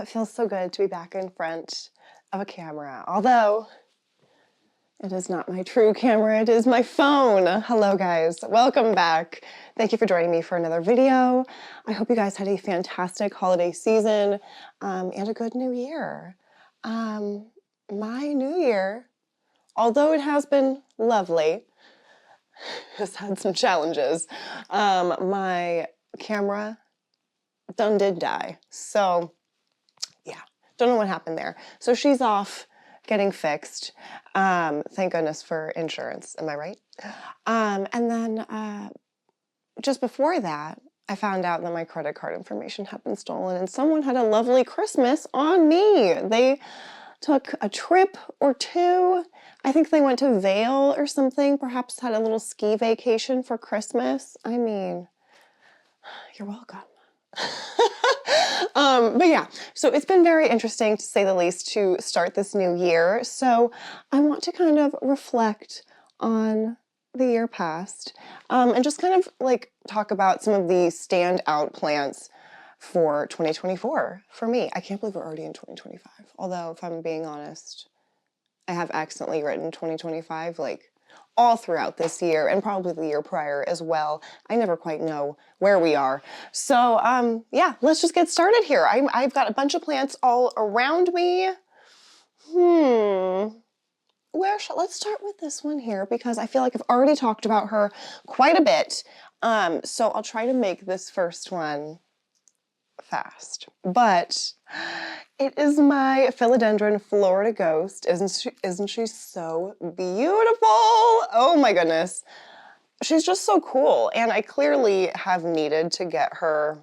it feels so good to be back in front of a camera. Although, it is not my true camera, it is my phone. Hello guys, welcome back. Thank you for joining me for another video. I hope you guys had a fantastic holiday season and a good new year. My new year, although it has been lovely, has had some challenges. My camera done did die. So yeah, don't know what happened there. So she's off getting fixed. Thank goodness for insurance, am I right? And then just before that, I found out that my credit card information had been stolen and someone had a lovely Christmas on me. They took a trip or two. I think they went to Vail or something, perhaps had a little ski vacation for Christmas. I mean, you're welcome. But yeah, so it's been very interesting to say the least to start this new year. So I want to kind of reflect on the year past and just kind of like talk about some of the standout plants for 2024 for me. I can't believe we're already in 2025. Although if I'm being honest, I have accidentally written 2025 like all throughout this year and probably the year prior as well. I never quite know where we are. So yeah, let's just get started here. I've got a bunch of plants all around me. Let's start with this one here because I feel like I've already talked about her quite a bit. So I'll try to make this first one fast, but it is my Philodendron Florida Ghost. Isn't she so beautiful? Oh my goodness. She's just so cool. And I clearly have needed to get her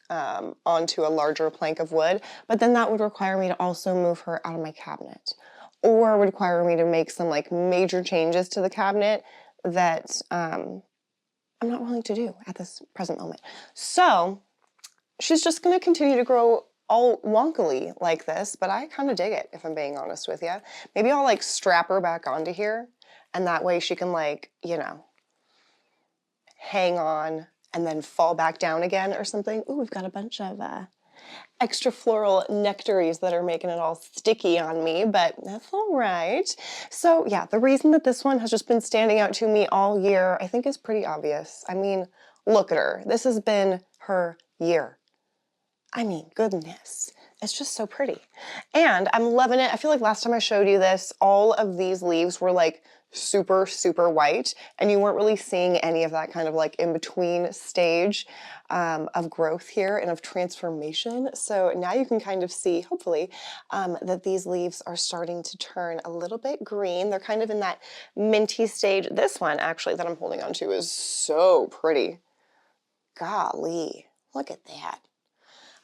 onto a larger plank of wood, but then that would require me to also move her out of my cabinet or would require me to make some like major changes to the cabinet that I'm not willing to do at this present moment. So she's just gonna continue to grow all wonkily like this, but I kind of dig it, if I'm being honest with you. Maybe I'll like strap her back onto here, and that way she can like, you know, hang on and then fall back down again or something. Ooh, we've got a bunch of extra floral nectaries that are making it all sticky on me, but that's all right. So yeah, the reason that this one has just been standing out to me all year, I think is pretty obvious. I mean, look at her. This has been her year. I mean, goodness, it's just so pretty. And I'm loving it. I feel like last time I showed you this, all of these leaves were like super, super white, and you weren't really seeing any of that kind of like in-between stage of growth here and of transformation. So now you can kind of see, hopefully, that these leaves are starting to turn a little bit green. They're kind of in that minty stage. This one, actually, that I'm holding on to is so pretty. Golly, look at that.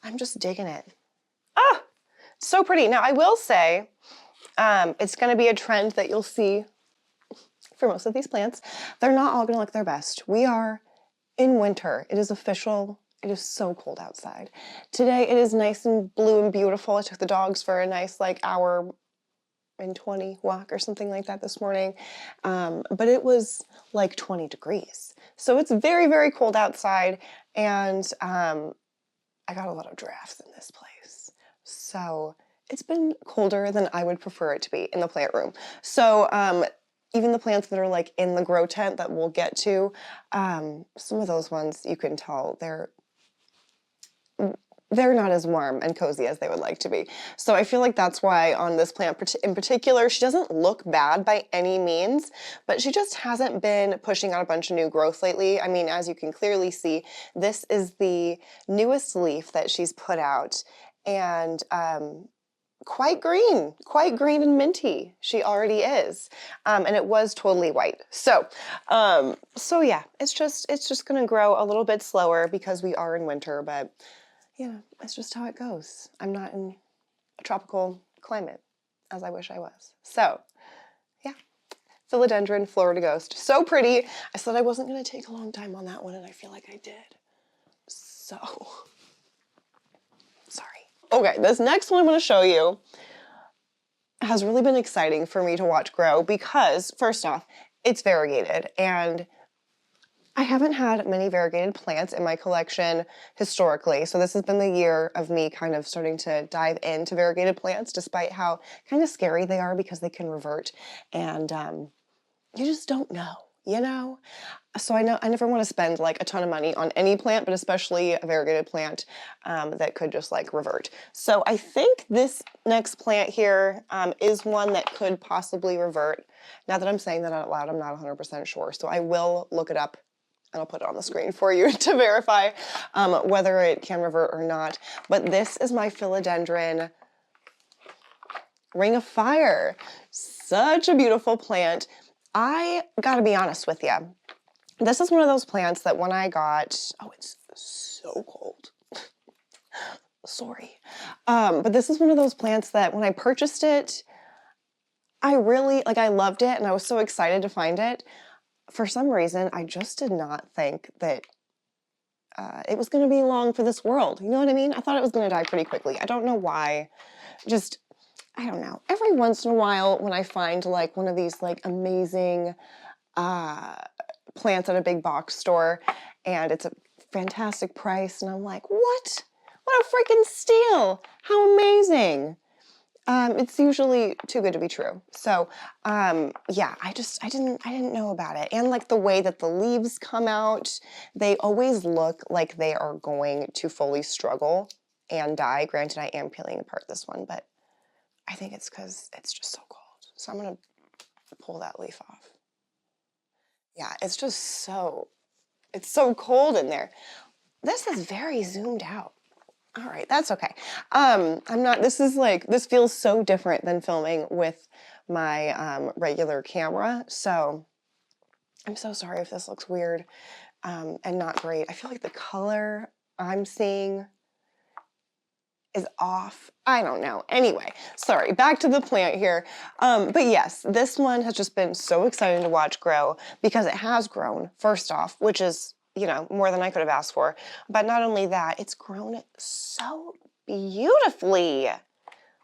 I'm just digging it. Ah, so pretty. Now I will say, it's gonna be a trend that you'll see for most of these plants. They're not all gonna look their best. We are in winter. It is official. It is so cold outside. Today it is nice and blue and beautiful. I took the dogs for a nice like hour and 20 walk or something like that this morning. But it was like 20 degrees. So it's very, very cold outside, and I got a lot of drafts in this place. So it's been colder than I would prefer it to be in the plant room. So even the plants that are like in the grow tent that we'll get to, some of those ones you can tell they're not as warm and cozy as they would like to be. So I feel like that's why on this plant in particular, she doesn't look bad by any means, but she just hasn't been pushing out a bunch of new growth lately. I mean, as you can clearly see, this is the newest leaf that she's put out, and quite green and minty she already is, and it was totally white. So yeah, it's just gonna grow a little bit slower because we are in winter, but yeah, it's just how it goes. I'm not in a tropical climate as I wish I was. So yeah, Philodendron Florida Ghost, so pretty. I said I wasn't gonna take a long time on that one, and I feel like I did. So sorry. Okay, this next one I'm gonna show you has really been exciting for me to watch grow because, first off, it's variegated, and I haven't had many variegated plants in my collection historically, so this has been the year of me kind of starting to dive into variegated plants, despite how kind of scary they are because they can revert, and you just don't know, you know? So I know I never want to spend like a ton of money on any plant, but especially a variegated plant that could just like revert. So I think this next plant here is one that could possibly revert. Now that I'm saying that out loud, I'm not 100% sure. So I will look it up and I'll put it on the screen for you to verify whether it can revert or not. But this is my Philodendron Ring of Fire. Such a beautiful plant. I gotta be honest with you. This is one of those plants that when I got, oh, it's so cold. Sorry. But this is one of those plants that when I purchased it, I really, like I loved it and I was so excited to find it. For some reason, I just did not think that it was gonna be long for this world. You know what I mean? I thought it was gonna die pretty quickly. I don't know why. Just, I don't know. Every once in a while when I find like one of these like amazing plants at a big box store and it's a fantastic price and I'm like, what a freaking steal, how amazing. It's usually too good to be true. So yeah, I didn't know about it. And like the way that the leaves come out, they always look like they are going to fully struggle and die. Granted, I am peeling apart this one, but I think it's because it's just so cold. So I'm gonna pull that leaf off. Yeah, it's just so, it's so cold in there. This is very zoomed out. All right, that's okay. This feels so different than filming with my regular camera. So I'm so sorry if this looks weird and not great. I feel like the color I'm seeing is off. I don't know. Anyway, sorry, back to the plant here. But yes, this one has just been so exciting to watch grow because it has grown, first off, which is, you know, more than I could have asked for. But not only that, it's grown so beautifully.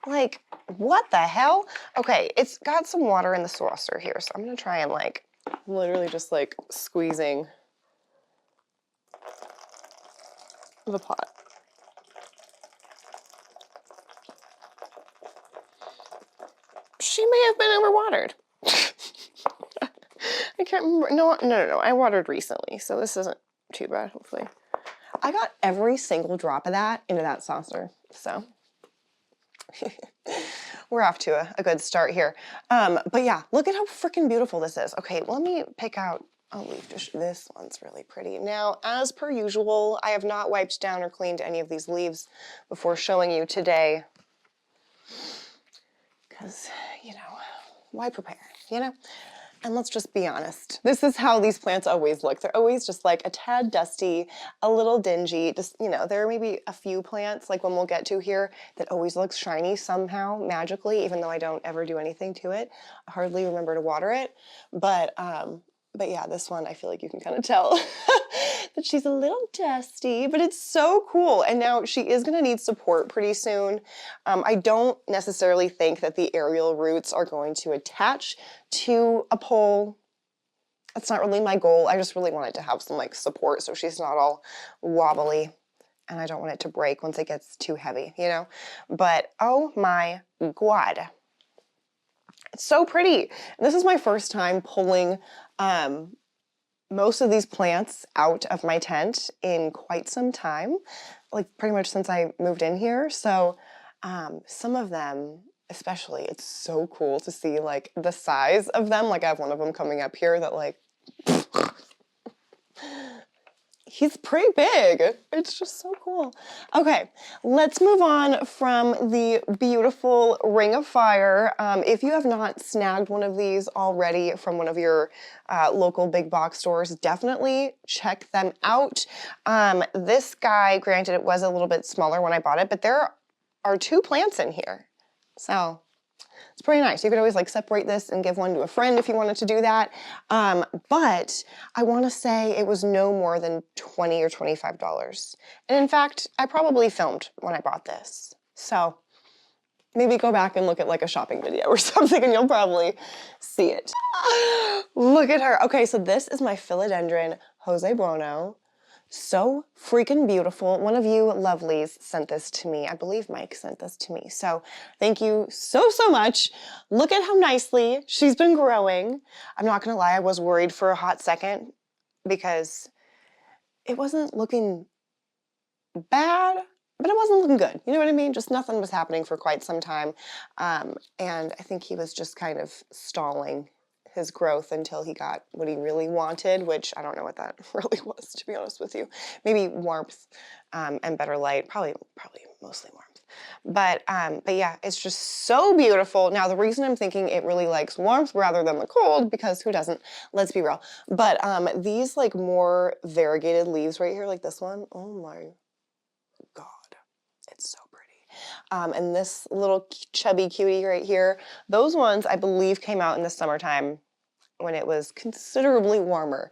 Like, what the hell? Okay, it's got some water in the saucer here, so I'm gonna try and like, literally just like squeezing the pot. She may have been overwatered. I can't remember. No. I watered recently, so this isn't too bad, hopefully. I got every single drop of that into that saucer, so we're off to a good start here. But yeah, look at how freaking beautiful this is. Okay, let me pick out a leaf. This one's really pretty. Now, as per usual, I have not wiped down or cleaned any of these leaves before showing you today. Because, you know, why prepare, you know? And let's just be honest. This is how these plants always look. They're always just like a tad dusty, a little dingy. Just, you know, there are maybe a few plants, like one we'll get to here, that always looks shiny somehow, magically, even though I don't ever do anything to it. I hardly remember to water it. But yeah, this one, I feel like you can kind of tell that she's a little dusty, but it's so cool. And now she is gonna need support pretty soon. I don't necessarily think that the aerial roots are going to attach to a pole. That's not really my goal. I just really want it to have some like support so she's not all wobbly. And I don't want it to break once it gets too heavy, you know? But oh my God. It's so pretty. This is my first time pulling most of these plants out of my tent in quite some time, like pretty much since I moved in here. So some of them, especially, it's so cool to see like the size of them. Like I have one of them coming up here that like, he's pretty big. It's just so cool. Okay, let's move on from the beautiful Ring of Fire. If you have not snagged one of these already from one of your local big box stores, definitely check them out. This guy, granted it was a little bit smaller when I bought it, but there are 2 plants in here. So it's pretty nice. You could always like separate this and give one to a friend if you wanted to do that. But I want to say it was no more than $20 or $25. And in fact, I probably filmed when I bought this. So maybe go back and look at like a shopping video or something and you'll probably see it. Look at her. Okay, so this is my Philodendron Jose Brono. So freaking beautiful. One of you lovelies sent this to me. I believe Mike sent this to me. So thank you so, so much. Look at how nicely she's been growing. I'm not gonna lie, I was worried for a hot second because it wasn't looking bad, but it wasn't looking good. You know what I mean? Just nothing was happening for quite some time. And I think he was just kind of stalling his growth until he got what he really wanted, which I don't know what that really was, to be honest with you. Maybe warmth and better light, probably mostly warmth. But yeah, it's just so beautiful. Now, the reason I'm thinking it really likes warmth rather than the cold, because who doesn't? Let's be real. But these like more variegated leaves right here, like this one, oh my God, it's so pretty. And this little chubby cutie right here, those ones I believe came out in the summertime when it was considerably warmer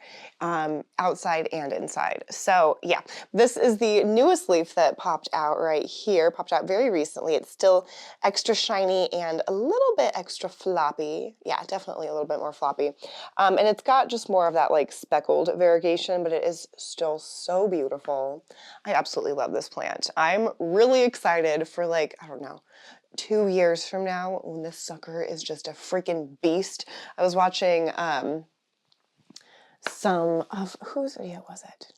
outside and inside. So yeah, this is the newest leaf that popped out right here, popped out very recently. It's still extra shiny and a little bit extra floppy. Yeah, definitely a little bit more floppy. And it's got just more of that like speckled variegation, but it is still so beautiful. I absolutely love this plant. I'm really excited for like, I don't know, 2 years from now when this sucker is just a freaking beast. I was watching some of, whose video was it?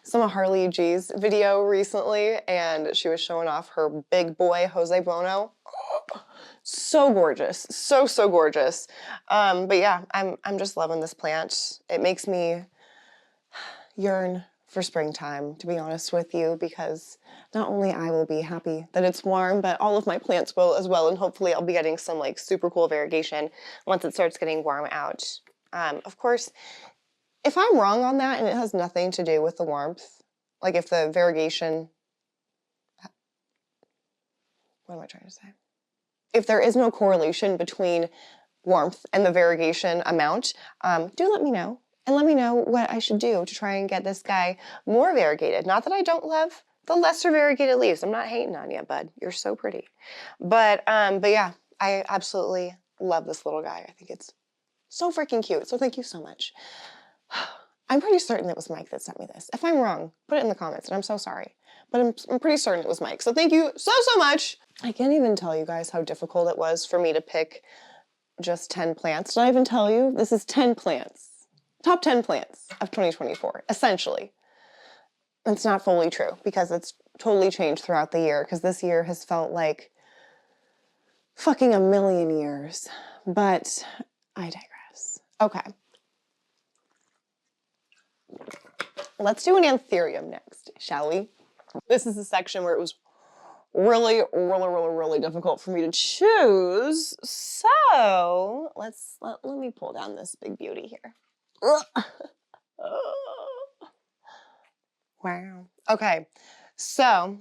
Some of Harley G's video recently, and she was showing off her big boy Jose Bono. Oh, so gorgeous, so gorgeous. But yeah, I'm just loving this plant. It makes me yearn for springtime, to be honest with you, because not only I will be happy that it's warm, but all of my plants will as well, and hopefully I'll be getting some like super cool variegation once it starts getting warm out. Of course, if I'm wrong on that and it has nothing to do with the warmth, like if the variegation, what am I trying to say? If there is no correlation between warmth and the variegation amount, do let me know. And let me know what I should do to try and get this guy more variegated. Not that I don't love the lesser variegated leaves. I'm not hating on you, bud. You're so pretty. But yeah, I absolutely love this little guy. I think it's so freaking cute. So thank you so much. I'm pretty certain it was Mike that sent me this. If I'm wrong, put it in the comments, and I'm so sorry. But I'm pretty certain it was Mike. So thank you so much. I can't even tell you guys how difficult it was for me to pick just 10 plants. Did I even tell you? This is 10 plants. Top 10 plants of 2024, essentially. It's not fully true because it's totally changed throughout the year, because this year has felt like fucking a million years. But I digress. Okay. Let's do an Anthurium next, shall we? This is the section where it was really difficult for me to choose. So let me pull down this big beauty here. Wow. Okay, so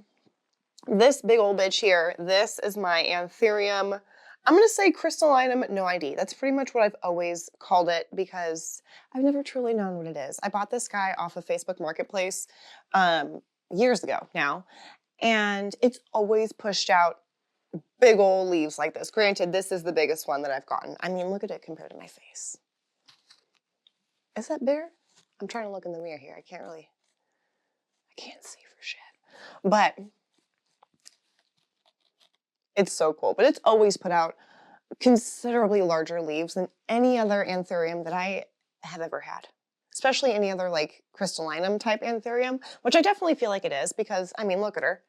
this big old bitch here, this is my Anthurium. I'm gonna say crystallinum no ID. That's pretty much what I've always called it because I've never truly known what it is. I bought this guy off of Facebook Marketplace years ago now, and it's always pushed out big old leaves like this. Granted, this is the biggest one that I've gotten. I mean, look at it compared to my face. Is that bigger? I'm trying to look in the mirror here. I can't see for shit. But it's so cool. But it's always put out considerably larger leaves than any other Anthurium that I have ever had. Especially any other like crystallinum type Anthurium, which I definitely feel like it is because, I mean, look at her,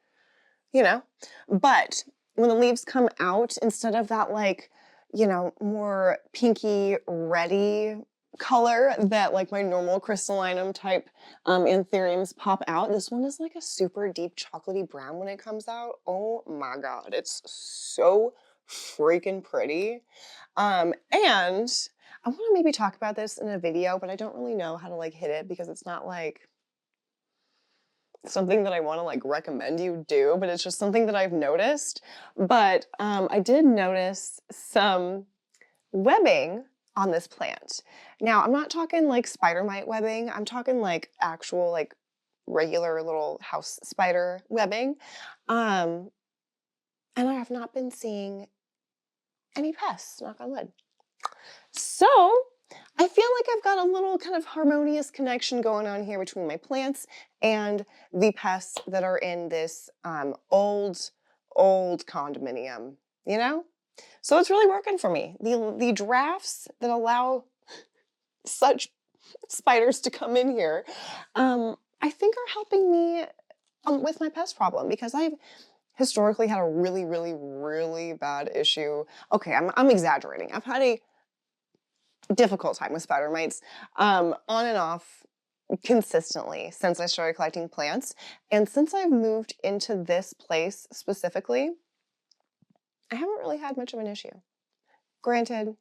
you know? But when the leaves come out, instead of that like, you know, more pinky reddy color that like my normal crystallinum type Anthuriums pop out, this one is like a super deep chocolatey brown when it comes out. Oh my God, it's so freaking pretty. And I want to maybe talk about this in a video, but I don't really know how to like hit it because it's not like something that I want to like recommend you do, but it's just something that I've noticed. But I did notice some webbing on this plant. Now, I'm not talking like spider mite webbing. I'm talking like actual like regular little house spider webbing. And I have not been seeing any pests, knock on wood. So I feel like I've got a little kind of harmonious connection going on here between my plants and the pests that are in this old condominium, you know? So it's really working for me. The drafts that allow such spiders to come in here, I think are helping me with my pest problem, because I've historically had a really, really, really bad issue. Okay, I'm exaggerating. I've had a difficult time with spider mites on and off consistently since I started collecting plants. And since I've moved into this place specifically, I haven't really had much of an issue. Granted,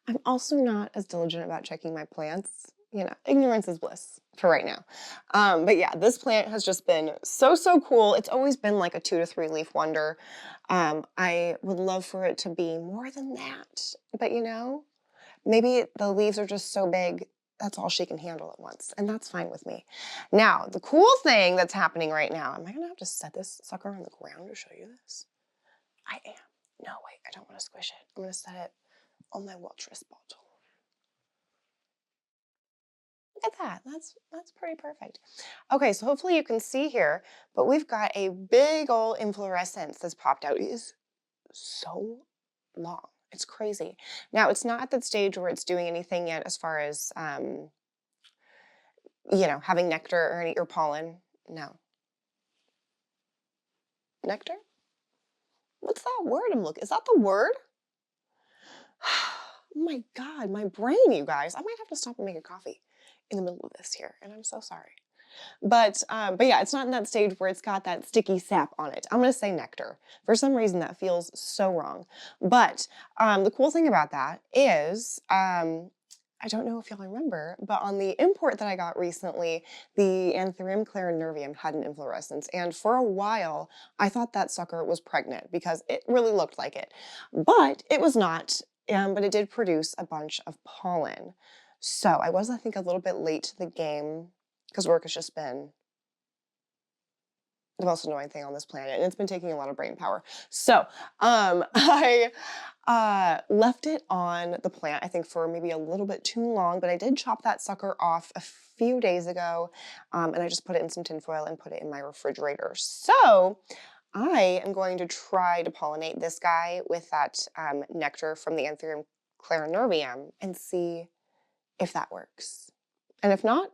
I'm also not as diligent about checking my plants. You know, ignorance is bliss for right now. But yeah, this plant has just been so, so cool. It's always been like a 2 to 3 leaf wonder. I would love for it to be more than that. But you know, maybe the leaves are just so big, that's all she can handle at once. And that's fine with me. Now, the cool thing that's happening right now, am I gonna have to set this sucker on the ground to show you this? I am. No, wait, I don't want to squish it. I'm gonna set it on my Waltrus bottle. Look at that, that's pretty perfect. Okay, so hopefully you can see here, but we've got a big old inflorescence that's popped out. It is so long, it's crazy. Now, it's not at that stage where it's doing anything yet as far as, you know, having nectar or pollen, no. Nectar? What's that word I'm looking, is that the word? Oh my God, my brain, you guys. I might have to stop and make a coffee in the middle of this here, and I'm so sorry. But yeah, it's not in that stage where it's got that sticky sap on it. I'm gonna say nectar. For some reason, that feels so wrong. But the cool thing about that is, I don't know if y'all remember, but on the import that I got recently, the Anthurium clarinervium had an inflorescence. And for a while, I thought that sucker was pregnant because it really looked like it. But it was not, but it did produce a bunch of pollen. So I was, I think, a little bit late to the game because work has just been the most annoying thing on this planet, and it's been taking a lot of brain power. So I left it on the plant, I think, for maybe a little bit too long, but I did chop that sucker off a few days ago, and I just put it in some tinfoil and put it in my refrigerator. So I am going to try to pollinate this guy with that nectar from the Anthurium clarinervium and see if that works. And if not,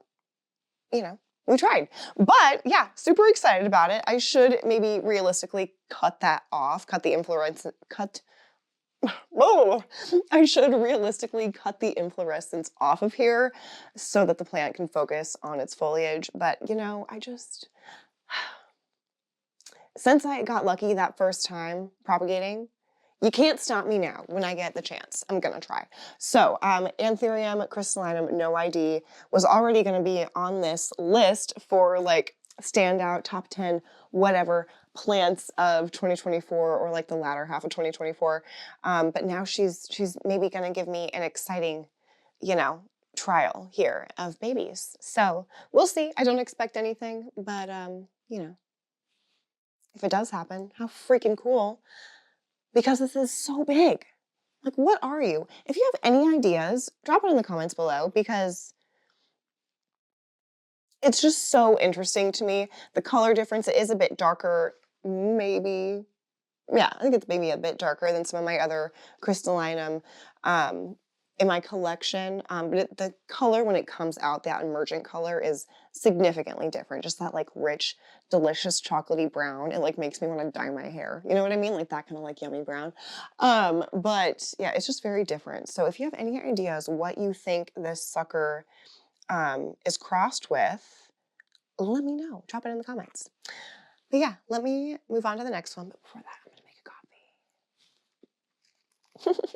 you know, we tried. But yeah, super excited about it. I should maybe realistically cut that off, cut the inflorescence, I should realistically cut the inflorescence off of here so that the plant can focus on its foliage. But you know, since I got lucky that first time propagating, you can't stop me now when I get the chance. I'm gonna try. So Anthurium crystallinum no ID was already gonna be on this list for like standout top 10 whatever plants of 2024 or like the latter half of 2024. But now she's maybe gonna give me an exciting, you know, trial here of babies. So we'll see. I don't expect anything, but you know, if it does happen, how freaking cool. Because this is so big. Like, what are you? If you have any ideas, drop it in the comments below because it's just so interesting to me. The color difference is a bit darker, maybe. Yeah, I think it's maybe a bit darker than some of my other crystallinum in my collection. But the color when it comes out, that emergent color is significantly different. Just that like rich, delicious chocolatey brown. It like makes me want to dye my hair. You know what I mean? Like that kind of like yummy brown. But yeah, it's just very different. So if you have any ideas what you think this sucker is crossed with, let me know. Drop it in the comments. But yeah, let me move on to the next one. But before that, I'm gonna make a coffee.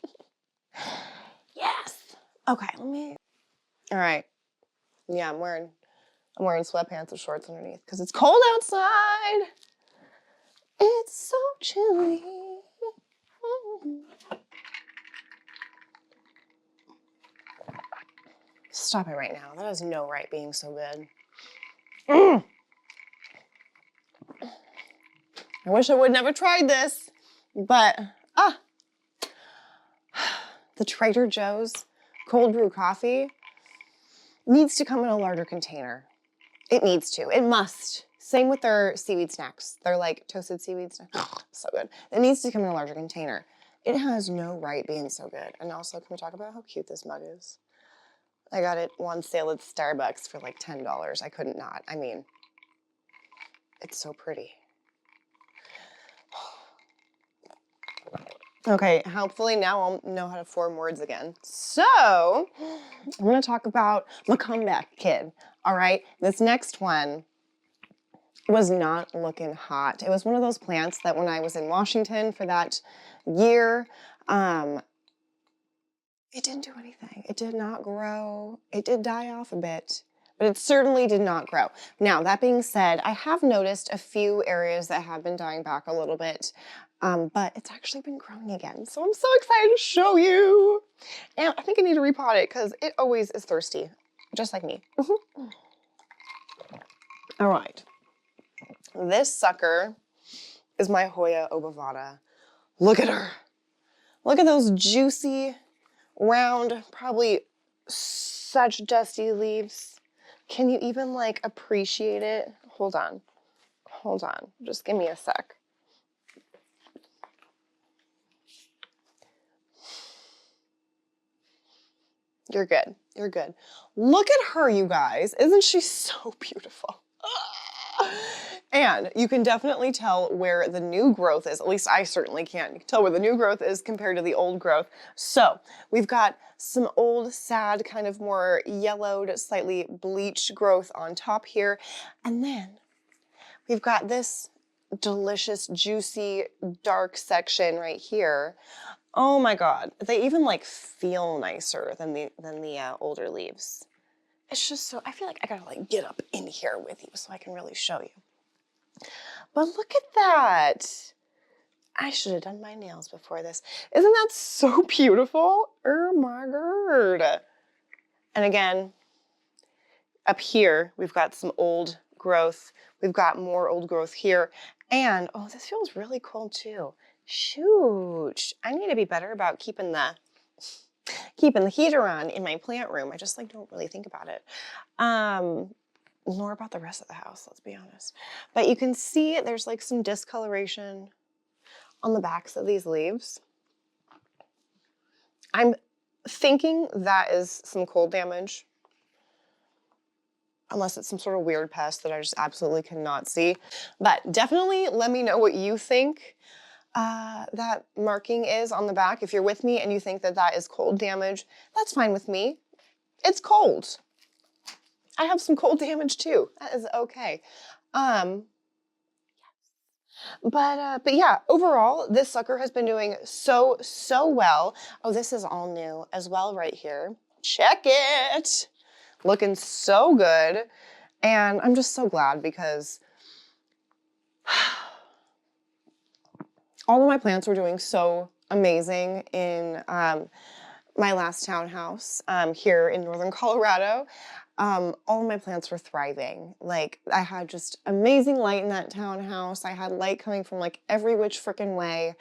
Yes. Okay, all right. Yeah, I'm wearing sweatpants with shorts underneath because it's cold outside. It's so chilly. Stop it right now. That has no right being so good. I wish I would never tried this, but the Trader Joe's cold brew coffee needs to come in a larger container. It needs to. It must. Same with their seaweed snacks. They're like toasted seaweed snacks. So good. It needs to come in a larger container. It has no right being so good. And also, can we talk about how cute this mug is? I got it on sale at Starbucks for like $10. I couldn't not. I mean, it's so pretty. Okay, hopefully now I'll know how to form words again. So, I'm gonna talk about my comeback kid, all right? This next one was not looking hot. It was one of those plants that when I was in Washington for that year, it didn't do anything. It did not grow. It did die off a bit, but it certainly did not grow. Now, that being said, I have noticed a few areas that have been dying back a little bit, but it's actually been growing again. So I'm so excited to show you. And I think I need to repot it because it always is thirsty, just like me. All right. This sucker is my Hoya Obava. Look at her. Look at those juicy, round, probably such dusty leaves. Can you even like appreciate it? Hold on. Hold on. Just give me a sec. You're good. You're good. Look at her, you guys. Isn't she so beautiful? And you can definitely tell where the new growth is. At least I certainly can. You can tell where the new growth is compared to the old growth. So we've got some old, sad, kind of more yellowed, slightly bleached growth on top here. And then we've got this delicious, juicy, dark section right here. Oh my God. They even like feel nicer than the older leaves. It's just so, I feel like I gotta like get up in here with you so I can really show you. But look at that. I should have done my nails before this. Isn't that so beautiful? Oh my God. And again, up here, we've got some old growth. We've got more old growth here. And, oh, this feels really cold too. Shoot, I need to be better about keeping the heater on in my plant room. I just like don't really think about it. Nor about the rest of the house, let's be honest. But you can see there's like some discoloration on the backs of these leaves. I'm thinking that is some cold damage, unless it's some sort of weird pest that I just absolutely cannot see. But definitely let me know what you think that marking is on the back. If you're with me and you think that that is cold damage, that's fine with me. It's cold. I have some cold damage too. That is okay. But yeah, overall, this sucker has been doing so well. Oh, this is all new as well right here. Check it. Looking so good. And I'm just so glad because all of my plants were doing so amazing in my last townhouse here in northern Colorado. All of my plants were thriving. Like, I had just amazing light in that townhouse. I had light coming from like every which frickin' way.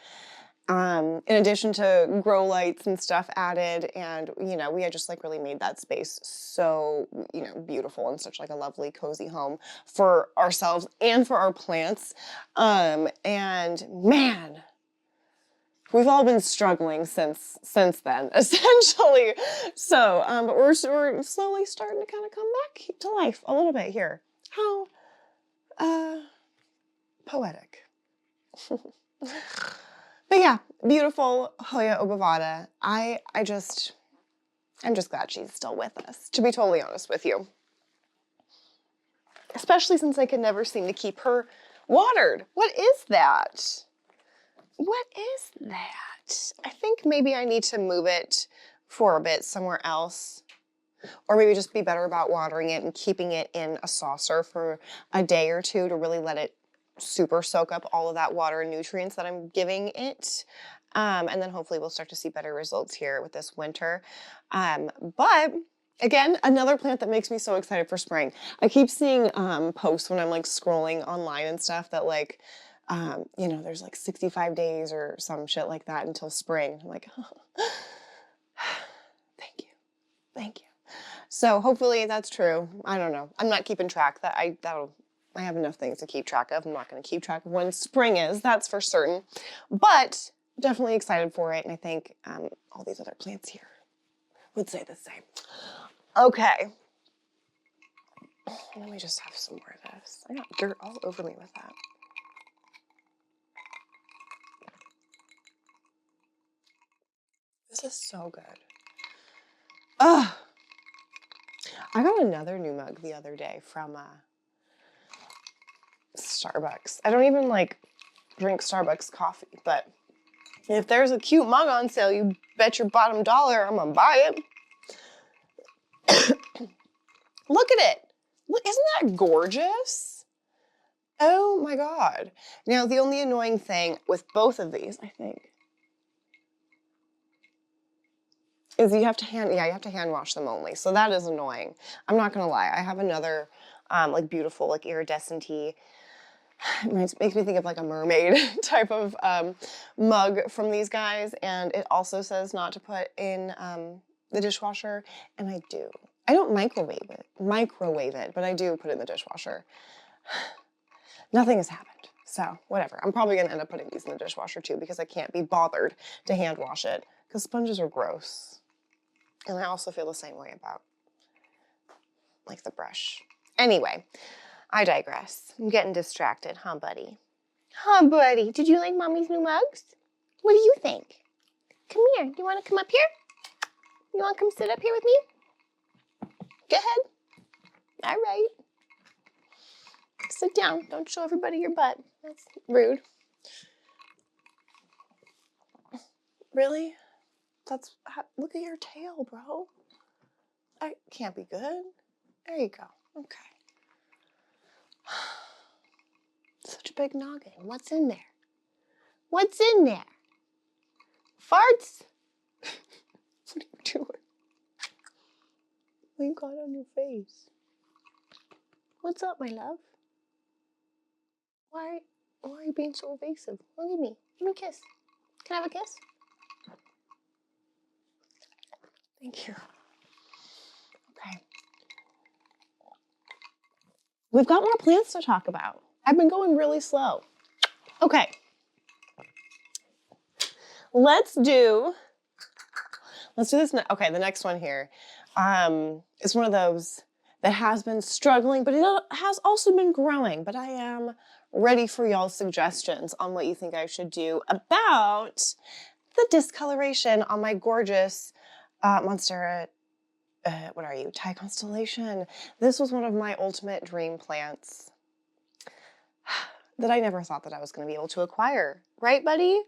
In addition to grow lights and stuff added, and you know, we had just like really made that space so, you know, beautiful and such like a lovely cozy home for ourselves and for our plants. And man, we've all been struggling since then, essentially. So, but we're slowly starting to kind of come back to life a little bit here. How poetic. But yeah, beautiful Hoya Obava. I'm just glad she's still with us, to be totally honest with you. Especially since I could never seem to keep her watered. What is that? What is that? I think maybe I need to move it for a bit somewhere else. Or maybe just be better about watering it and keeping it in a saucer for a day or two to really let it super soak up all of that water and nutrients that I'm giving it. And then hopefully we'll start to see better results here with this winter. But again, another plant that makes me so excited for spring. I keep seeing posts when I'm like scrolling online and stuff that like, you know, there's like 65 days or some shit like that until spring. I'm like, oh, thank you. Thank you. So hopefully that's true. I don't know. I'm not keeping track. I have enough things to keep track of. I'm not going to keep track of when spring is. That's for certain. But definitely excited for it, and I think all these other plants here would say the same. Okay. Let me just have some more of this. I got dirt all over me with that. This is so good. Ugh. I got another new mug the other day from Starbucks. I don't even like drink Starbucks coffee, but if there's a cute mug on sale, you bet your bottom dollar I'm gonna buy it. Look at it. Look, isn't that gorgeous? Oh my God. Now, the only annoying thing with both of these, I think, is you have to hand wash them only. So that is annoying. I'm not gonna lie. I have another like beautiful, like iridescent-y, it makes me think of like a mermaid type of mug from these guys. And it also says not to put in the dishwasher. And I do. I don't microwave it, but I do put it in the dishwasher. Nothing has happened. So whatever. I'm probably gonna end up putting these in the dishwasher too because I can't be bothered to hand wash it because sponges are gross. And I also feel the same way about like the brush. Anyway, I digress. I'm getting distracted, huh, buddy? Huh, buddy? Did you like Mommy's new mugs? What do you think? Come here. Do you want to come up here? You want to come sit up here with me? Go ahead. All right. Sit down. Don't show everybody your butt. That's rude. Really? Look at your tail, bro. I can't be good. There you go. Okay. Such a big noggin. What's in there? What's in there? Farts? What are you doing? What you got on your face? What's up, my love? Why are you being so evasive? Look at me. Give me a kiss. Can I have a kiss? Thank you. Okay. We've got more plants to talk about. I've been going really slow. Okay. Let's do this. Okay, the next one here is one of those that has been struggling, but it has also been growing. But I am ready for y'all's suggestions on what you think I should do about the discoloration on my gorgeous Monstera, what are you, Thai Constellation. This was one of my ultimate dream plants that I never thought that I was going to be able to acquire. Right, buddy?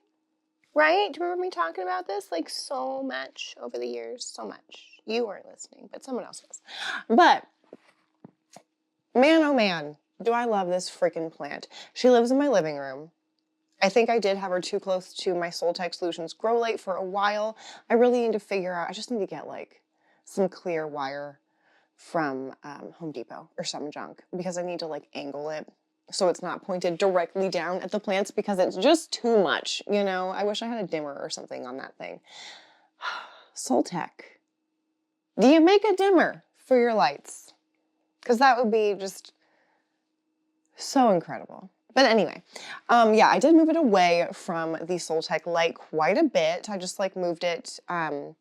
Right? Do you remember me talking about this? Like so much over the years, so much. You weren't listening, but someone else was. But, man, oh man, do I love this freaking plant. She lives in my living room. I think I did have her too close to my Soltech Solutions grow light for a while. I really need to figure out, I just need to get like some clear wire from Home Depot or some junk because I need to like angle it so it's not pointed directly down at the plants because it's just too much, you know? I wish I had a dimmer or something on that thing. Soltech, do you make a dimmer for your lights? Because that would be just so incredible. But anyway, yeah, I did move it away from the Soltech light quite a bit. I just like moved it, I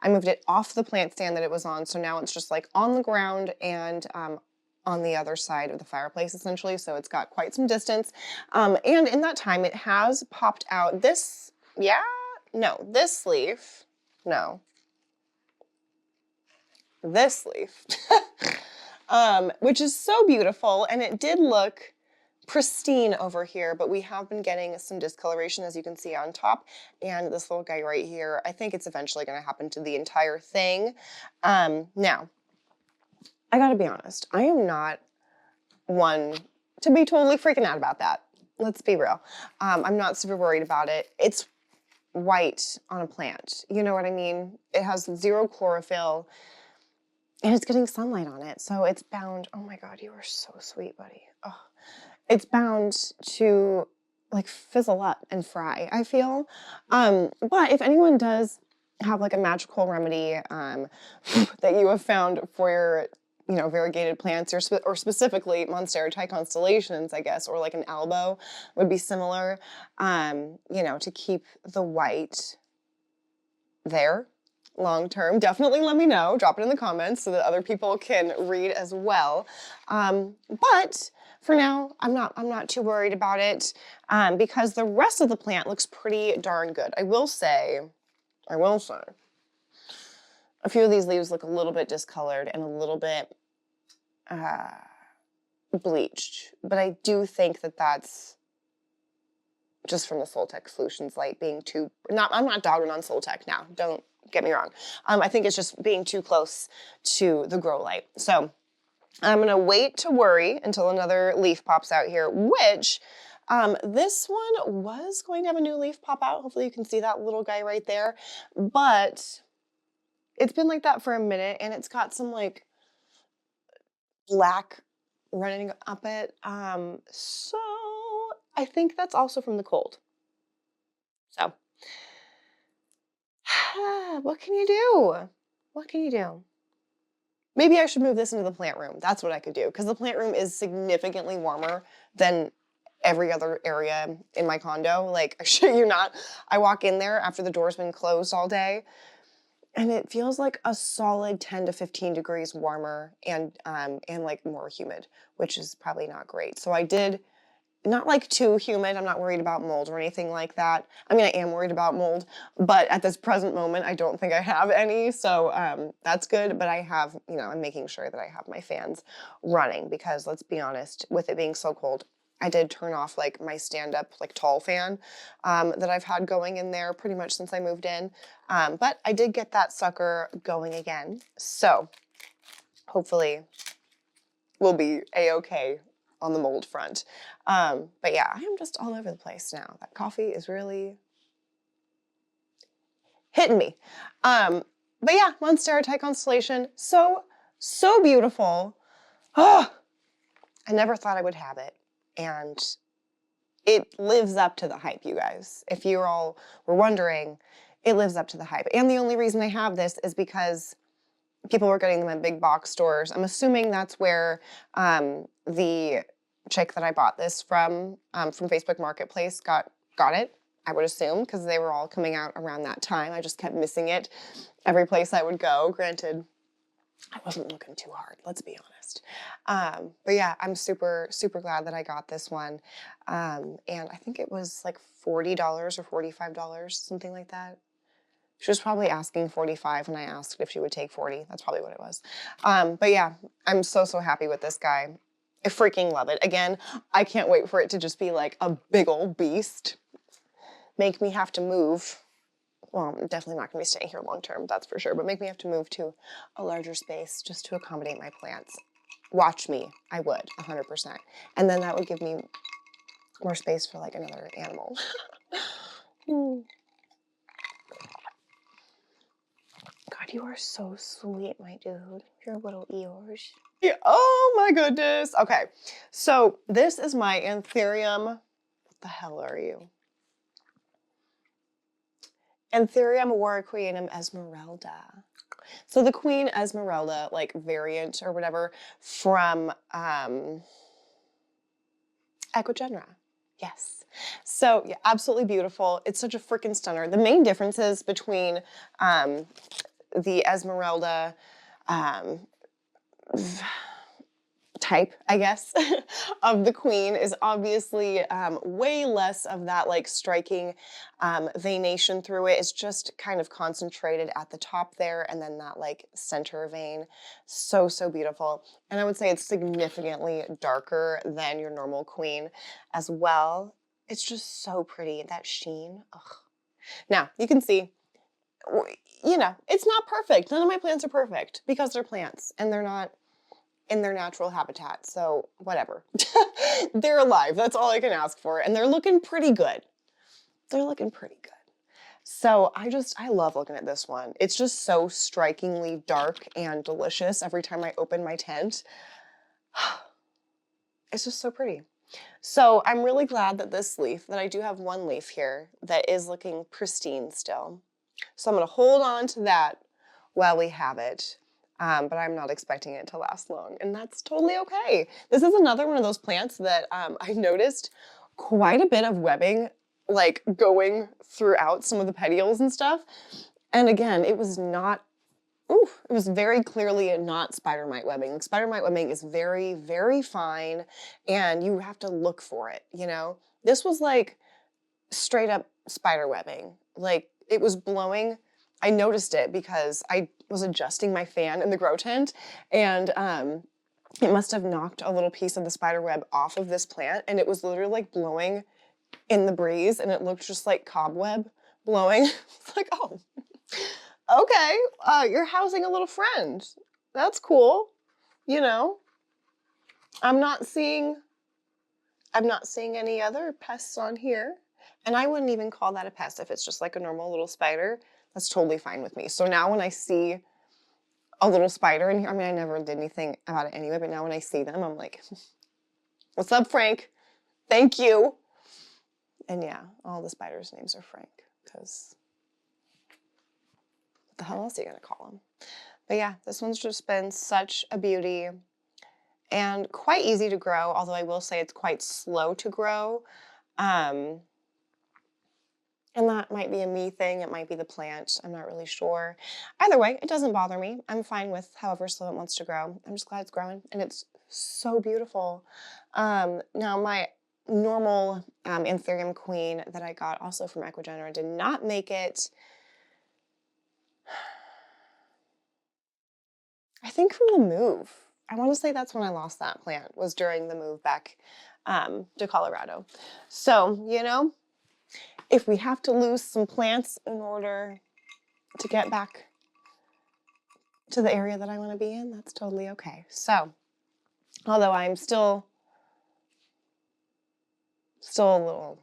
moved it off the plant stand that it was on. So now it's just like on the ground and on the other side of the fireplace essentially. So it's got quite some distance. And in that time it has popped out this, this leaf, this leaf, which is so beautiful. And it did look pristine over here, but we have been getting some discoloration as you can see on top, and this little guy right here, I think it's eventually going to happen to the entire thing. Now, I gotta be honest, I am not one to be totally freaking out about that. Let's be real. I'm not super worried about it. It's white on a plant, you know what I mean? It has zero chlorophyll, and it's getting sunlight on it, so it's bound. Oh my God, you are so sweet, buddy. Oh. It's bound to like fizzle up and fry, I feel. But if anyone does have like a magical remedy that you have found for your, variegated plants, or specifically Monstera constellations, I guess, or like an elbow would be similar, to keep the white there long term. Definitely let me know. Drop it in the comments so that other people can read as well. But for now, I'm not too worried about it because the rest of the plant looks pretty darn good. I will say, a few of these leaves look a little bit discolored and a little bit bleached, but I do think that that's just from the Soltech Solutions light being too, I'm not dogging on Soltech now, don't get me wrong. I think it's just being too close to the grow light. So I'm gonna wait to worry until another leaf pops out here, which this one was going to have a new leaf pop out. Hopefully you can see that little guy right there, but it's been like that for a minute and it's got some like black running up it. So I think that's also from the cold. So what can you do? What can you do? Maybe I should move this into the plant room. That's what I could do, because the plant room is significantly warmer than every other area in my condo. Like, I shit you not, I walk in there after the door's been closed all day, and it feels like a solid 10 to 15 degrees warmer and like more humid, which is probably not great. So I did, not like too humid, I'm not worried about mold or anything like that. I mean, I am worried about mold, but at this present moment, I don't think I have any, so that's good. But I have, I'm making sure that I have my fans running, because let's be honest, with it being so cold, I did turn off like my stand-up like tall fan that I've had going in there pretty much since I moved in. But I did get that sucker going again. So hopefully we'll be a-okay on the mold front. But yeah, I am just all over the place now. That coffee is really hitting me. But yeah, Monstera Constellation, so beautiful. Oh, I never thought I would have it. And it lives up to the hype, you guys. If you all were wondering, it lives up to the hype. And the only reason I have this is because people were getting them at big box stores. I'm assuming that's where the chick that I bought this from Facebook Marketplace got it, I would assume, because they were all coming out around that time. I just kept missing it every place I would go. Granted, I wasn't looking too hard, let's be honest. But yeah, I'm super, super glad that I got this one. And I think it was like $40 or $45, something like that. She was probably asking 45 and I asked if she would take 40. That's probably what it was. But yeah, I'm so, so happy with this guy. I freaking love it. Again, I can't wait for it to just be like a big old beast. Make me have to move. Well, I'm definitely not going to be staying here long term, that's for sure, but make me have to move to a larger space just to accommodate my plants. Watch me. I would, 100%. And then that would give me more space for like another animal. God, you are so sweet, my dude. Your little ears. Yeah, oh my goodness. Okay, so this is my Anthurium. What the hell are you? Anthurium Warriqueanum Esmeralda. So the Queen Esmeralda, like variant or whatever, from Ecogenera. Yes. So yeah, absolutely beautiful. It's such a freaking stunner. The main differences between the Esmeralda type, I guess, of the queen is obviously way less of that like striking veination through it. It's just kind of concentrated at the top there, and then that like center vein. So, so beautiful. And I would say it's significantly darker than your normal queen as well. It's just so pretty, that sheen. Ugh. Now, you can see, it's not perfect. None of my plants are perfect because they're plants and they're not in their natural habitat, so whatever. They're alive, that's all I can ask for, and they're looking pretty good. They're looking pretty good. So I love looking at this one. It's just so strikingly dark and delicious every time I open my tent. It's just so pretty. So I'm really glad that this leaf, that I do have one leaf here that is looking pristine still. So I'm gonna hold on to that while we have it. But I'm not expecting it to last long, and that's totally okay. This is another one of those plants that I noticed quite a bit of webbing like going throughout some of the petioles and stuff. And again, it was not, it was very clearly not spider mite webbing. Like, spider mite webbing is very, very fine, and you have to look for it, you know? This was like straight up spider webbing. Like, it was blowing. I noticed it because I was adjusting my fan in the grow tent, and it must have knocked a little piece of the spider web off of this plant, and it was literally like blowing in the breeze, and it looked just like cobweb blowing. It's like, oh, okay, you're housing a little friend. That's cool. You know, I'm not seeing any other pests on here. And I wouldn't even call that a pest if it's just like a normal little spider. That's totally fine with me. So now when I see a little spider in here, I mean, I never did anything about it anyway, but now when I see them, I'm like, what's up, Frank? Thank you. And yeah, all the spiders' names are Frank, because what the hell else are you gonna call him? But yeah, this one's just been such a beauty and quite easy to grow, although I will say it's quite slow to grow. And that might be a me thing, it might be the plant, I'm not really sure. Either way, it doesn't bother me. I'm fine with however slow it wants to grow. I'm just glad it's growing, and it's so beautiful. Now my normal Anthurium queen that I got also from Equigener did not make it. I think from the move. I want to say that's when I lost that plant, was during the move back to Colorado. So, you know, if we have to lose some plants in order to get back to the area that I want to be in, that's totally okay. So, although I'm still a little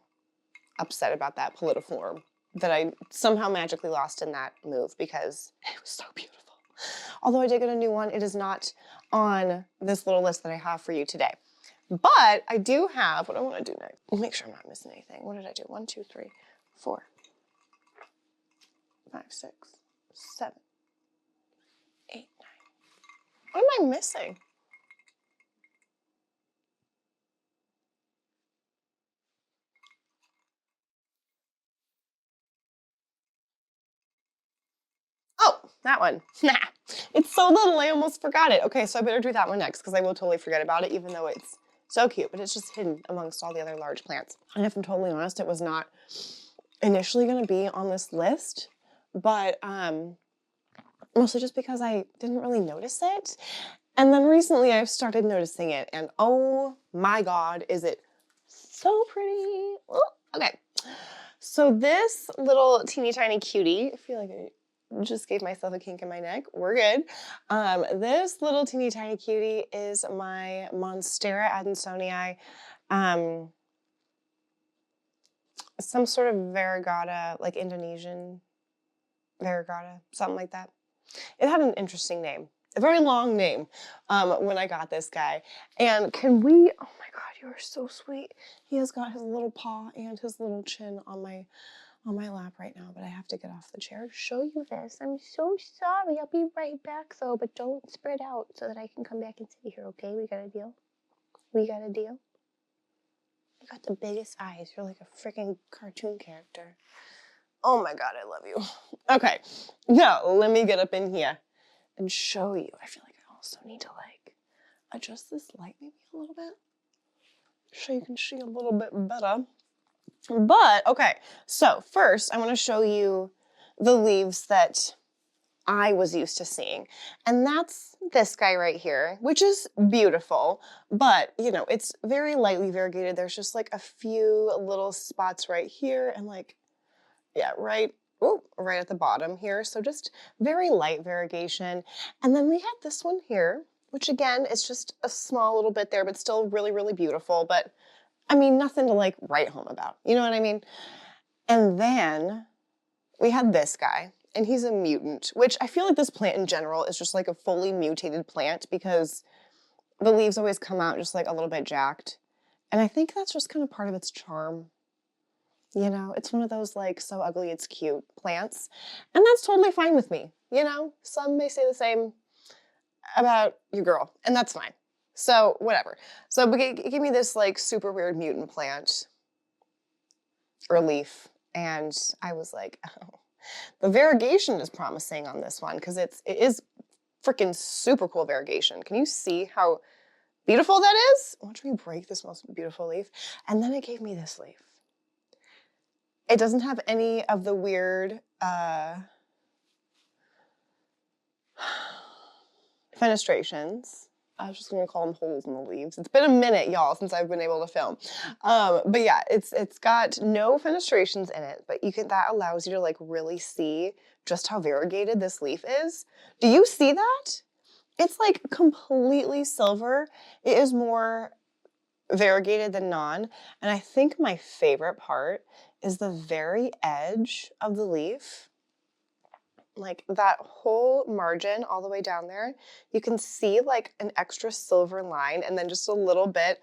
upset about that Polydiflorm that I somehow magically lost in that move, because it was so beautiful. Although I did get a new one, it is not on this little list that I have for you today. But I do have, what I want to do next, make sure I'm not missing anything. What did I do? 1, 2, 3, 4, 5, 6, 7, 8, 9. What am I missing? Oh, that one. Nah, it's so little I almost forgot it. Okay, so I better do that one next, because I will totally forget about it, even though it's so cute, but it's just hidden amongst all the other large plants. And if I'm totally honest, it was not initially going to be on this list, but mostly just because I didn't really notice it. And then recently I've started noticing it, and oh my God, is it so pretty. Oh, okay. So this little teeny tiny cutie, I feel like I just gave myself a kink in my neck. We're good. This little teeny tiny cutie is my Monstera Adeni, some sort of variegata, like Indonesian variegata, something like that. It had an interesting name, a very long name, when I got this guy. And can we, oh my God, you are so sweet. He has got his little paw and his little chin on my lap right now, but I have to get off the chair to show you this. I'm so sorry. I'll be right back though, but don't spread out so that I can come back and sit here, okay? We got a deal? We got a deal? You got the biggest eyes. You're like a freaking cartoon character. Oh my God, I love you. Okay, now let me get up in here and show you. I feel like I also need to like adjust this light maybe a little bit so you can see a little bit better. But okay, so first I want to show you the leaves that I was used to seeing, and that's this guy right here, which is beautiful, but you know, it's very lightly variegated. There's just like a few little spots right here, and like, yeah, right at the bottom here. So just very light variegation. And then we had this one here, which again is just a small little bit there, but still really, really beautiful. But I mean, nothing to like write home about. You know what I mean? And then we had this guy, and he's a mutant, which I feel like this plant in general is just like a fully mutated plant, because the leaves always come out just like a little bit jacked. And I think that's just kind of part of its charm. You know, it's one of those like so ugly it's cute plants, and that's totally fine with me. You know, some may say the same about your girl, and that's fine. So whatever. So it gave me this like super weird mutant plant or leaf, and I was like, oh, the variegation is promising on this one because it is freaking super cool variegation. Can you see how beautiful that is? Watch me break this most beautiful leaf. And then it gave me this leaf. It doesn't have any of the weird fenestrations. I was just gonna call them holes in the leaves. It's been a minute, y'all, since I've been able to film. But yeah, it's got no fenestrations in it, but that allows you to like really see just how variegated this leaf is. Do you see that? It's like completely silver. It is more variegated than non. And I think my favorite part is the very edge of the leaf. Like that whole margin all the way down there, you can see like an extra silver line and then just a little bit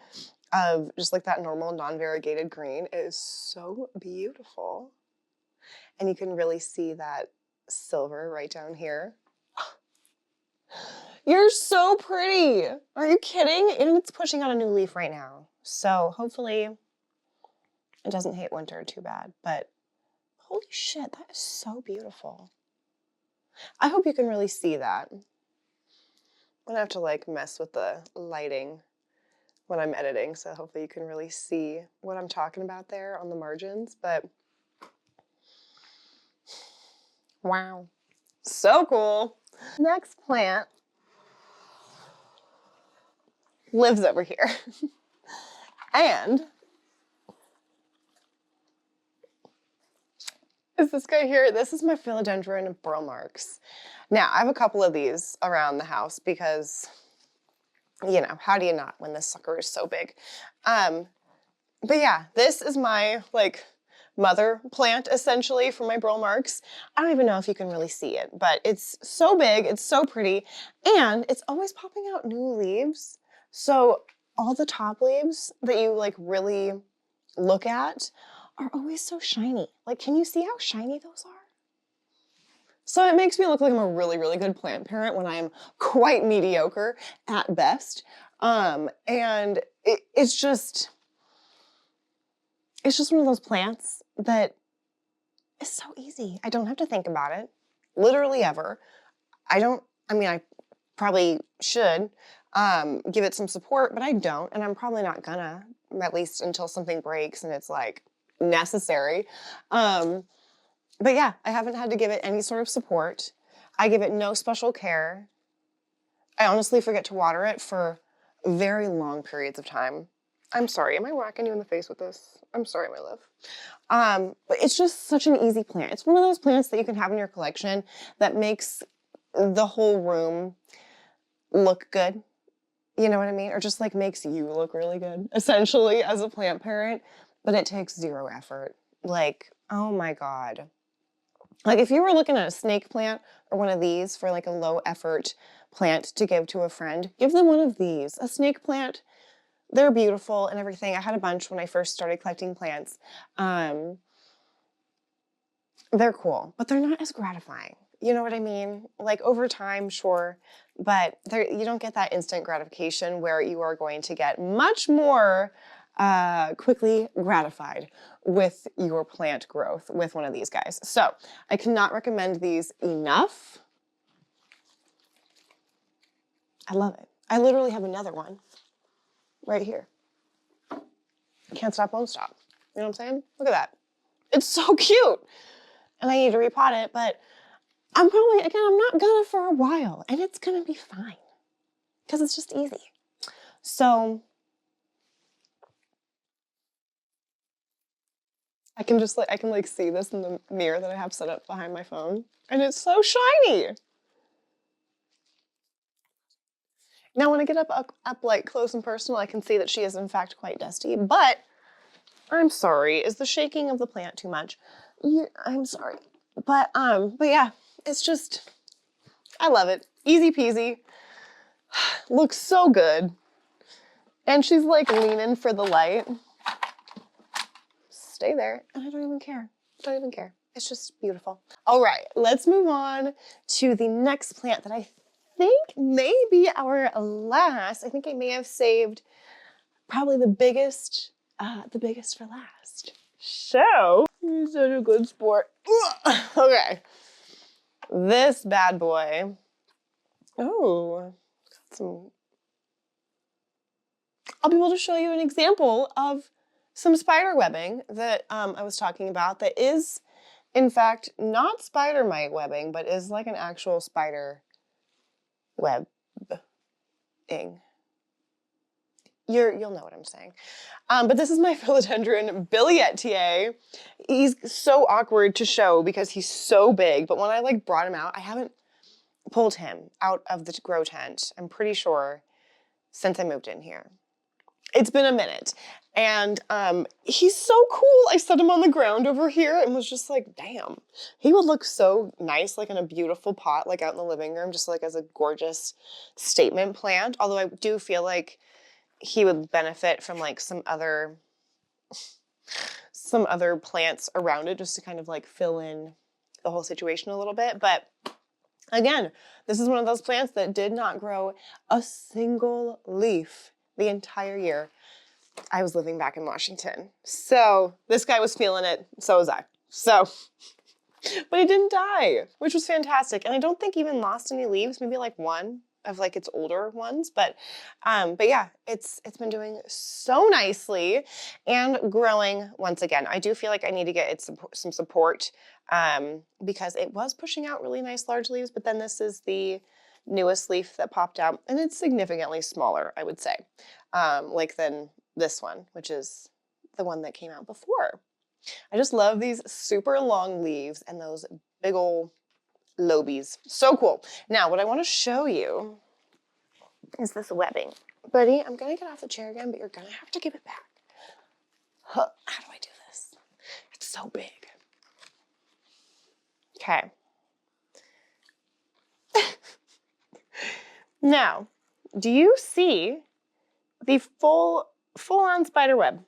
of just like that normal non-variegated green. It is so beautiful. And you can really see that silver right down here. You're so pretty. Are you kidding? And it's pushing out a new leaf right now. So hopefully it doesn't hate winter too bad, but holy shit, that is so beautiful. I hope you can really see that. I'm gonna have to like mess with the lighting when I'm editing, so hopefully you can really see what I'm talking about there on the margins, but wow, so cool. Next plant lives over here. And is this guy here? This is my Philodendron bromarks. Now, I have a couple of these around the house because, you know, how do you not when this sucker is so big? But yeah, this is my like mother plant essentially for my bromarks. I don't even know if you can really see it, but it's so big, it's so pretty, and it's always popping out new leaves. So all the top leaves that you like really look at are always so shiny. Like, can you see how shiny those are? So it makes me look like I'm a really, really good plant parent when I'm quite mediocre at best. And it's just one of those plants that is so easy. I don't have to think about it, literally ever. I mean, I probably should give it some support, but I don't, and I'm probably not gonna, at least until something breaks and it's like necessary. But yeah, I haven't had to give it any sort of support. I give it no special care. I honestly forget to water it for very long periods of time. I'm sorry, am I whacking you in the face with this? I'm sorry, my love. But it's just such an easy plant. It's one of those plants that you can have in your collection that makes the whole room look good. You know what I mean? Or just like makes you look really good, essentially, as a plant parent. But it takes zero effort. Like, oh my God. Like if you were looking at a snake plant or one of these for like a low effort plant to give to a friend, give them one of these. A snake plant, they're beautiful and everything. I had a bunch when I first started collecting plants. They're cool, but they're not as gratifying. You know what I mean? Like over time, sure, but you don't get that instant gratification where you are going to get much more quickly gratified with your plant growth with one of these guys. So I cannot recommend these enough. I love it. I literally have another one right here. Can't stop, won't stop. You know what I'm saying? Look at that. It's so cute. And I need to repot it, but I'm not gonna for a while, and it's gonna be fine because it's just easy. So I can see this in the mirror that I have set up behind my phone, and it's so shiny. Now when I get up like close and personal, I can see that she is in fact quite dusty, but I'm sorry, is the shaking of the plant too much? I'm sorry. But yeah, it's just, I love it. Easy peasy. Looks so good. And she's like leaning for the light. stay there, and I don't even care. Don't even care. It's just beautiful. All right, let's move on to the next plant that I think may be our last. I think I may have saved probably the biggest for last. So, you're such a good sport. Okay, this bad boy. Oh, got some. I'll be able to show you an example of some spider webbing that I was talking about that is, in fact, not spider mite webbing, but is like an actual spider webbing. You'll know what I'm saying. But this is my Philodendron bilet TA. He's so awkward to show because he's so big, but when I like brought him out, I haven't pulled him out of the grow tent, I'm pretty sure, since I moved in here. It's been a minute, and he's so cool. I set him on the ground over here and was just like, damn, he would look so nice like in a beautiful pot, like out in the living room, just like as a gorgeous statement plant. Although I do feel like he would benefit from like some other plants around it just to kind of like fill in the whole situation a little bit. But again, this is one of those plants that did not grow a single leaf the entire year I was living back in Washington. So this guy was feeling it, so was I. So, but he didn't die, which was fantastic. And I don't think even lost any leaves, maybe like one of like its older ones. But yeah, it's been doing so nicely and growing once again. I do feel like I need to get it some support because it was pushing out really nice large leaves, but then this is the newest leaf that popped out, and it's significantly smaller, I would say, like than this one, which is the one that came out before. I just love these super long leaves and those big old lobies. So cool. Now, what I want to show you is this webbing. Buddy, I'm going to get off the chair again, but you're going to have to give it back. Huh. How do I do this? It's so big. Okay. Now, do you see the full-on spider web?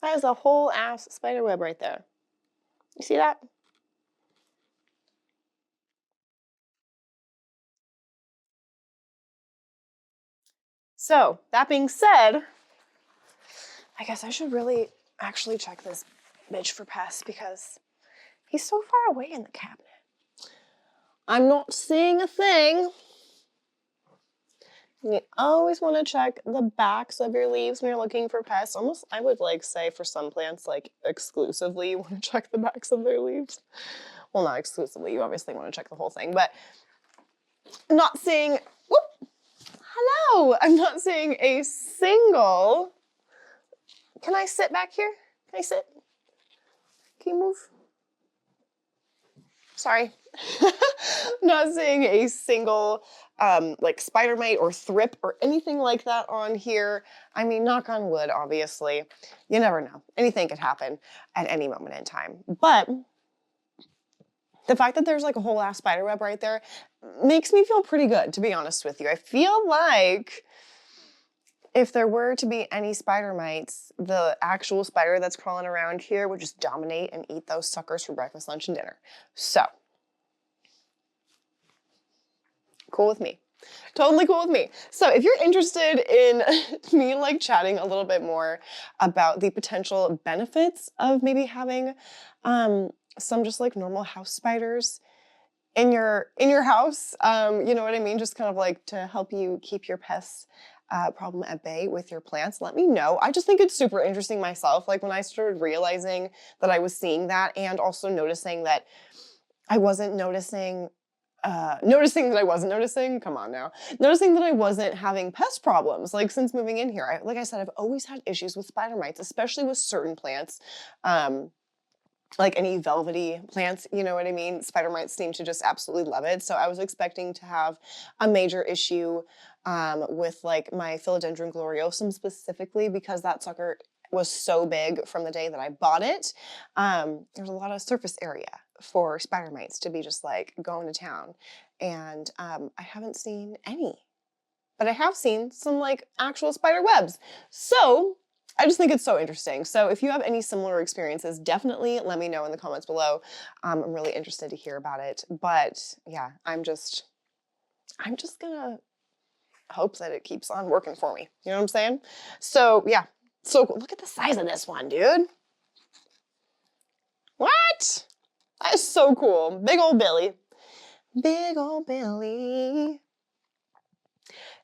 That is a whole ass spider web right there. You see that? So, that being said, I guess I should really actually check this bitch for pests because he's so far away in the cabinet. I'm not seeing a thing. You always want to check the backs of your leaves when you're looking for pests. Almost, I would like say for some plants, like exclusively you want to check the backs of their leaves. Well, not exclusively, you obviously want to check the whole thing, but I'm not seeing, whoop, hello, I'm not seeing a single, can I sit back here? Can I sit? Can you move? Sorry. Not seeing a single like spider mite or thrip or anything like that on here. I mean, knock on wood, obviously. You never know. Anything could happen at any moment in time. But the fact that there's like a whole ass spider web right there makes me feel pretty good, to be honest with you. I feel like if there were to be any spider mites, the actual spider that's crawling around here would just dominate and eat those suckers for breakfast, lunch, and dinner. So, cool with me. Totally cool with me. So if you're interested in me like chatting a little bit more about the potential benefits of maybe having some just like normal house spiders in your house, you know what I mean? Just kind of like to help you keep your pests problem at bay with your plants, let me know. I just think it's super interesting myself. Like when I started realizing that I was seeing that and also noticing that I wasn't noticing noticing that I wasn't having pest problems, like since moving in here. Like I said, I've always had issues with spider mites, especially with certain plants, like any velvety plants, you know what I mean? Spider mites seem to just absolutely love it. So I was expecting to have a major issue with like my Philodendron gloriosum specifically because that sucker was so big from the day that I bought it. There's a lot of surface area for spider mites to be just like going to town. And I haven't seen any, but I have seen some like actual spider webs. So I just think it's so interesting. So if you have any similar experiences, definitely let me know in the comments below. I'm really interested to hear about it. But yeah, I'm just gonna hope that it keeps on working for me. You know what I'm saying? So yeah, so cool. Look at the size of this one, dude. What? That is so cool. Big old Billy. Big old Billy.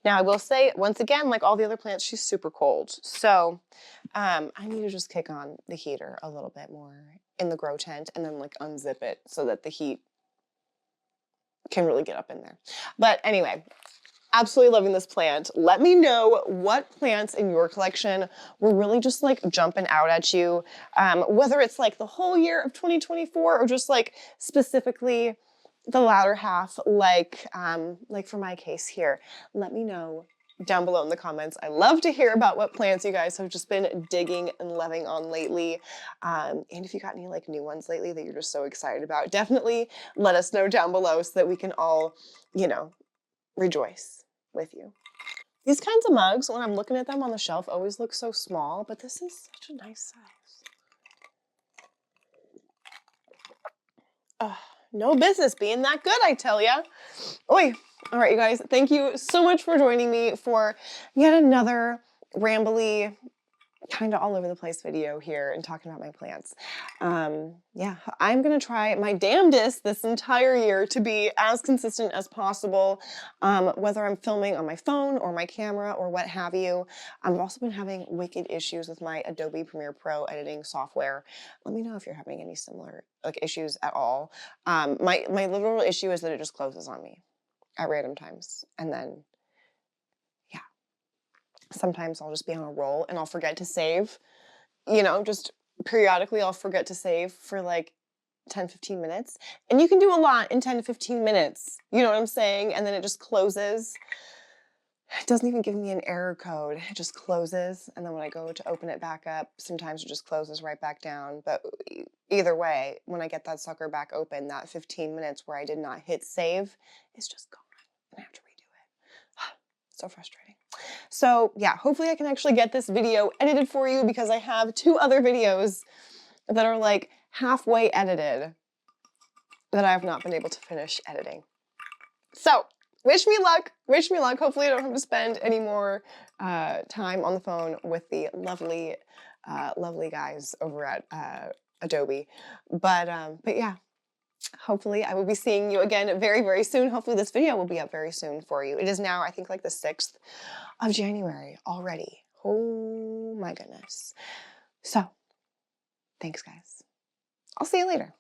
Now I will say, once again, like all the other plants, she's super cold. So I need to just kick on the heater a little bit more in the grow tent and then like unzip it so that the heat can really get up in there. But anyway, absolutely loving this plant. Let me know what plants in your collection were really just like jumping out at you, whether it's like the whole year of 2024 or just like specifically the latter half, like for my case here. Let me know down below in the comments. I love to hear about what plants you guys have just been digging and loving on lately. And if you got any like new ones lately that you're just so excited about, definitely let us know down below so that we can all, you know, rejoice with you. These kinds of mugs, when I'm looking at them on the shelf, always look so small, but this is such a nice size. No business being that good, I tell ya. Oi. All right, you guys, thank you so much for joining me for yet another rambly, kind of all over the place video here and talking about my plants. Yeah, I'm gonna try my damnedest this entire year to be as consistent as possible, whether I'm filming on my phone or my camera or what have you. I've also been having wicked issues with my Adobe Premiere Pro editing software. Let me know if you're having any similar like issues at all. My literal issue is that it just closes on me at random times, and then yeah, sometimes I'll just be on a roll and I'll forget to save. You know, just periodically I'll forget to save for like 10-15 minutes. And you can do a lot in 10 to 15 minutes. You know what I'm saying? And then it just closes. It doesn't even give me an error code. It just closes. And then when I go to open it back up, sometimes it just closes right back down. But either way, when I get that sucker back open, that 15 minutes where I did not hit save is just gone. And I have to redo it. So frustrating. So yeah, hopefully I can actually get this video edited for you because I have 2 other videos that are like halfway edited that I have not been able to finish editing. So wish me luck, wish me luck. Hopefully I don't have to spend any more time on the phone with the lovely, lovely guys over at Adobe. But yeah, hopefully I will be seeing you again very, very soon. Hopefully this video will be up very soon for you. It is now, I think, like the 6th of January already. Oh my goodness. So, thanks guys. I'll see you later.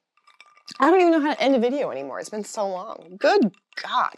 I don't even know how to end a video anymore. It's been so long. Good God.